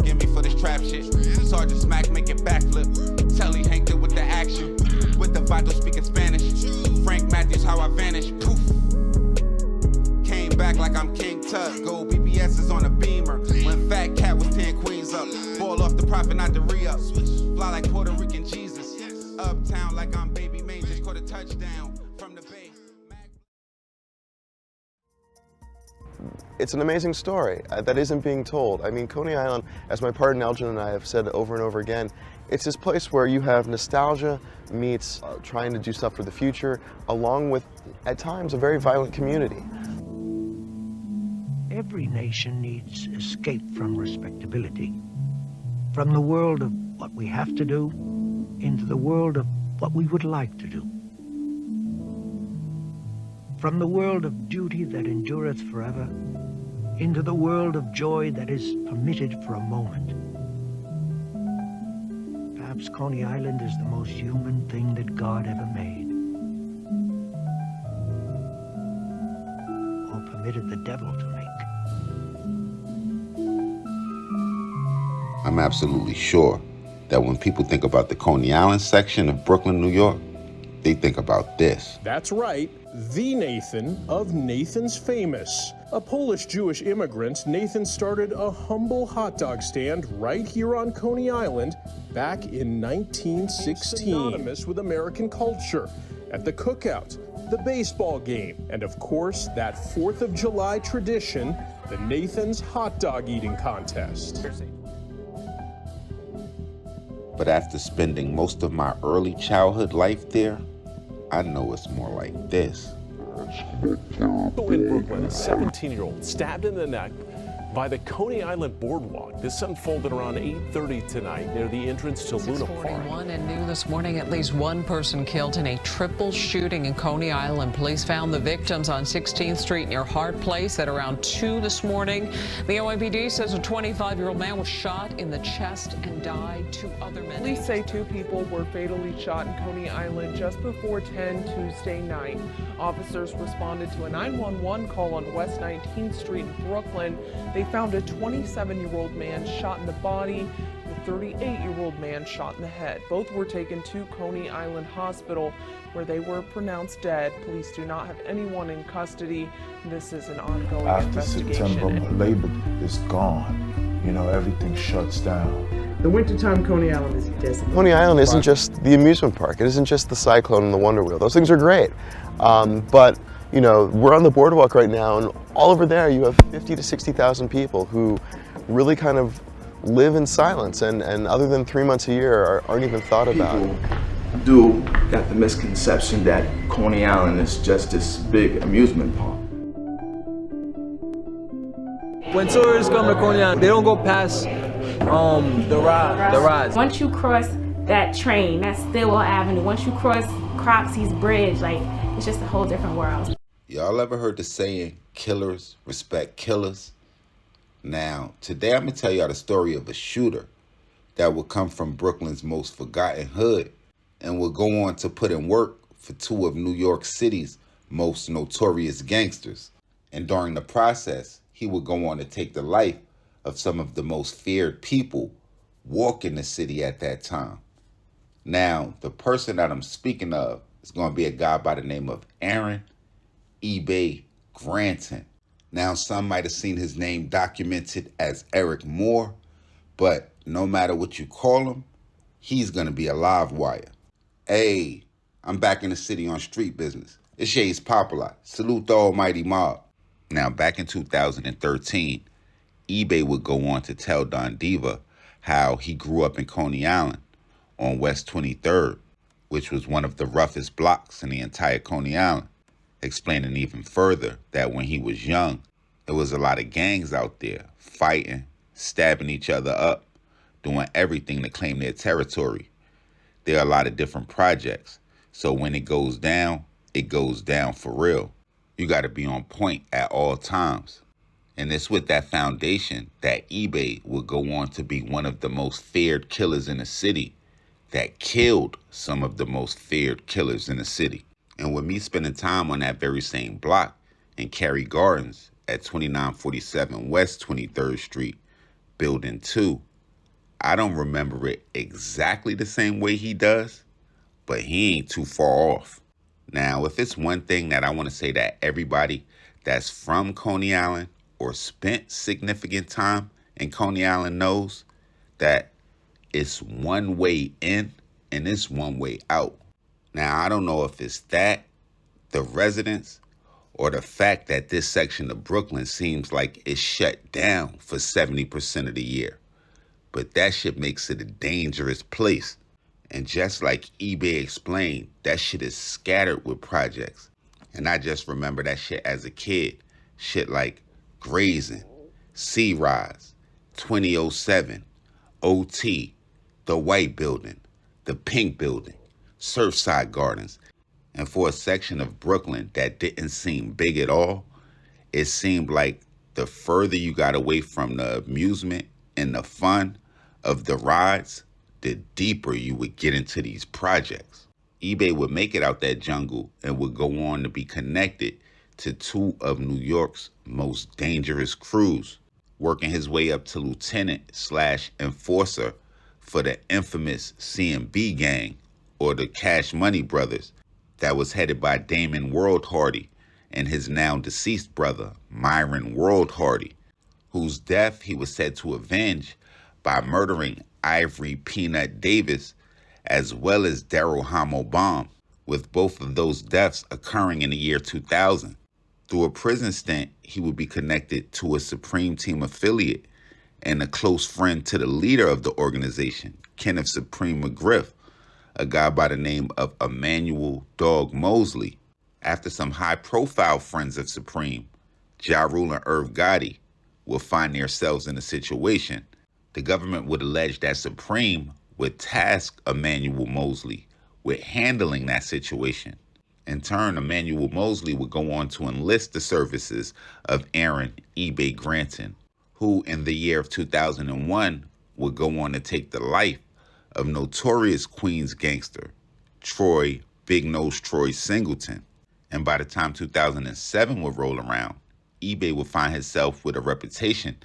forgive me for this trap shit. Sergeant Smack making backflip. Telly Hank did with the action. With the Vato speaking Spanish. Frank Matthews, how I vanish. Poof. Came back like I'm King Tut. Gold BBS is on a beamer. When Fat Cat was 10 queens up. Ball off the profit, not the re-up. Fly like Puerto Rican Jesus. Uptown like I'm Baby Maine. Just caught a touchdown from the Bay. It's an amazing story that isn't being told. I mean, Coney Island, as my partner Elgin and I have said over and over again, it's this place where you have nostalgia meets trying to do stuff for the future, along with, at times, a very violent community. Every nation needs escape from respectability, from the world of what we have to do into the world of what we would like to do, from the world of duty that endureth forever into the world of joy that is permitted for a moment. Perhaps Coney Island is the most human thing that God ever made, or permitted the devil to make. I'm absolutely sure that when people think about the Coney Island section of Brooklyn, New York, they think about this. That's right, the Nathan of Nathan's Famous. A Polish-Jewish immigrant, Nathan started a humble hot dog stand right here on Coney Island back in 1916. Synonymous with American culture, at the cookout, the baseball game, and of course, that 4th of July tradition, the Nathan's hot dog eating contest. But after spending most of my early childhood life there, I know it's more like this. In Brooklyn, a 17-year-old stabbed in the neck by the Coney Island boardwalk. This unfolded around 8:30 tonight near the entrance to Luna Park. 6:41 and new this morning, at least one person killed in a triple shooting in Coney Island. Police found the victims on 16th Street near Hart Place at around 2 this morning. The NYPD says a 25-year-old man was shot in the chest and died. 2 other men. Police say 2 people were fatally shot in Coney Island just before 10 Tuesday night. Officers responded to a 911 call on West 19th Street in Brooklyn. They found a 27-year-old man shot in the body and a 38-year-old man shot in the head. Both were taken to Coney Island Hospital, where they were pronounced dead. Police do not have anyone in custody. This is an ongoing investigation. After September, labor is gone. You know, everything shuts down. The wintertime Coney Island is designated. Coney Island isn't just the amusement park. It isn't just the Cyclone and the Wonder Wheel. Those things are great. But you know, we're on the boardwalk right now, and all over there you have 50 to 60,000 people who really kind of live in silence, and other than 3 months a year aren't even thought about. People got the misconception that Coney Island is just this big amusement park. When tourists come to Coney Island, they don't go past the rides. Once you cross that train, that's Stillwell Avenue, once you cross Cropsey's Bridge, like, it's just a whole different world. Y'all ever heard the saying, killers respect killers? Now, today I'm going to tell y'all the story of a shooter that will come from Brooklyn's most forgotten hood and will go on to put in work for 2 of New York City's most notorious gangsters. And during the process, he would go on to take the life of some of the most feared people walking the city at that time. Now, the person that I'm speaking of is going to be a guy by the name of Aaron eBay Granton. Now, some might have seen his name documented as Eric Moore, but no matter what you call him, he's going to be a live wire. Hey, I'm back in the city on street business. It's Shay's Popalot. Salute the almighty mob. Now, back in 2013, eBay would go on to tell Don Diva how he grew up in Coney Island on West 23rd, which was one of the roughest blocks in the entire Coney Island, explaining even further that when he was young, there was a lot of gangs out there fighting, stabbing each other up, doing everything to claim their territory. There are a lot of different projects, so when it goes down for real. You got to be on point at all times. And it's with that foundation that eBay will go on to be one of the most feared killers in the city that killed some of the most feared killers in the city. And with me spending time on that very same block in Cary Gardens at 2947 West 23rd Street, Building 2, I don't remember it exactly the same way he does, but he ain't too far off. Now, if it's one thing that I want to say that everybody that's from Coney Island or spent significant time in Coney Island knows, that it's one way in and it's one way out. Now, I don't know if it's that, the residents, or the fact that this section of Brooklyn seems like it's shut down for 70% of the year. But that shit makes it a dangerous place. And just like eBay explained, that shit is scattered with projects. And I just remember that shit as a kid. Shit like Grazing, Sea Rise, 2007, OT, the White Building, the Pink Building, Surfside Gardens. And for a section of Brooklyn that didn't seem big at all, it seemed like the further you got away from the amusement and the fun of the rides, the deeper you would get into these projects. eBay would make it out that jungle and would go on to be connected to two of New York's most dangerous crews, working his way up to lieutenant/enforcer for the infamous CMB gang, or the Cash Money Brothers, that was headed by Damon World Hardy and his now deceased brother, Myron World Hardy, whose death he was said to avenge by murdering Ivory Peanut Davis as well as Daryl Hamo Bomb, with both of those deaths occurring in the year 2000. Through a prison stint, he would be connected to a Supreme Team affiliate and a close friend to the leader of the organization, Kenneth Supreme McGriff, a guy by the name of Emmanuel Dog Mosley. After some high-profile friends of Supreme, Ja Rule and Irv Gotti, will find themselves in a situation, the government would allege that Supreme would task Emmanuel Mosley with handling that situation. In turn, Emmanuel Mosley would go on to enlist the services of Aaron eBay Granton, who in the year of 2001 would go on to take the life of notorious Queens gangster Troy Big Nose Troy Singleton. And by the time 2007 would roll around, eBay would find himself with a reputation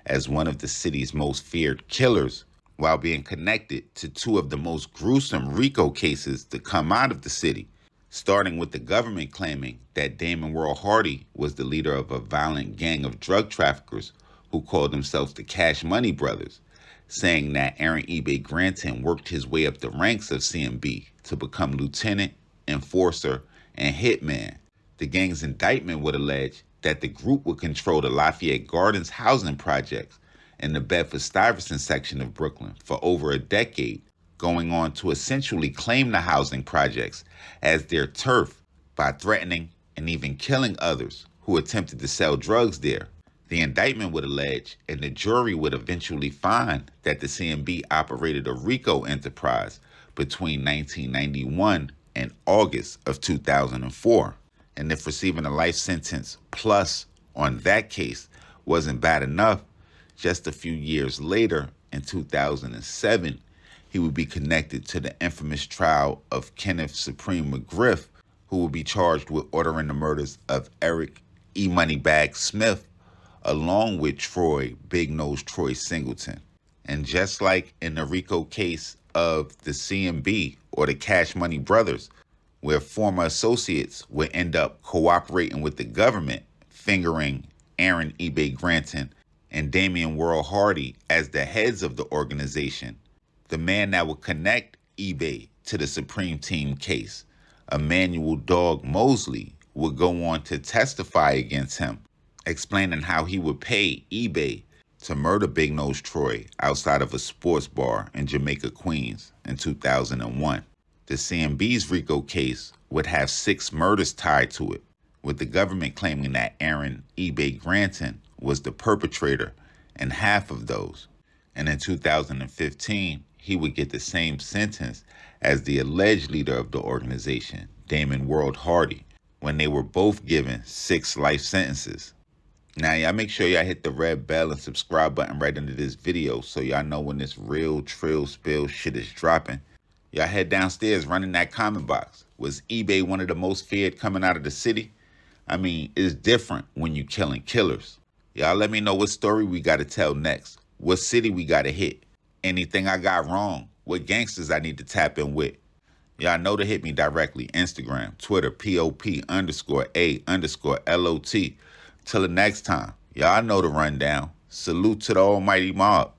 as one of the city's most feared killers, while being connected to two of the most gruesome RICO cases to come out of the city, starting with the government claiming that Damon World Hardy was the leader of a violent gang of drug traffickers who called themselves the Cash Money Brothers, saying that Aaron eBay Granton worked his way up the ranks of CMB to become lieutenant, enforcer, and hitman. The gang's indictment would allege that the group would control the Lafayette Gardens housing projects in the Bedford-Stuyvesant section of Brooklyn for over a decade, going on to essentially claim the housing projects as their turf by threatening and even killing others who attempted to sell drugs there. The indictment would allege, and the jury would eventually find, that the CMB operated a RICO enterprise between 1991 and August of 2004. And if receiving a life sentence plus on that case wasn't bad enough, just a few years later, in 2007, he would be connected to the infamous trial of Kenneth Supreme McGriff, who would be charged with ordering the murders of Eric E. Moneybag Smith, along with Troy Big Nose Troy Singleton. And just like in the RICO case of the CMB or the Cash Money Brothers, where former associates would end up cooperating with the government, fingering Aaron eBay Granton and Damian World Hardy as the heads of the organization, the man that would connect eBay to the Supreme Team case, Emmanuel Dog Mosley, would go on to testify against him, explaining how he would pay eBay to murder Big Nose Troy outside of a sports bar in Jamaica, Queens in 2001. The CMB's RICO case would have 6 murders tied to it, with the government claiming that Aaron eBay Granton was the perpetrator in half of those. And in 2015, he would get the same sentence as the alleged leader of the organization, Damon World Hardy, when they were both given 6 life sentences. Now, y'all make sure y'all hit the red bell and subscribe button right under this video so y'all know when this real trill spill shit is dropping. Y'all head downstairs, run in that comment box. Was eBay one of the most feared coming out of the city? I mean, it's different when you killing killers. Y'all let me know what story we got to tell next. What city we got to hit. Anything I got wrong, what gangsters I need to tap in with. Y'all know to hit me directly. Instagram, Twitter, POP_A_LOT. Till the next time, y'all know the rundown. Salute to the almighty mob.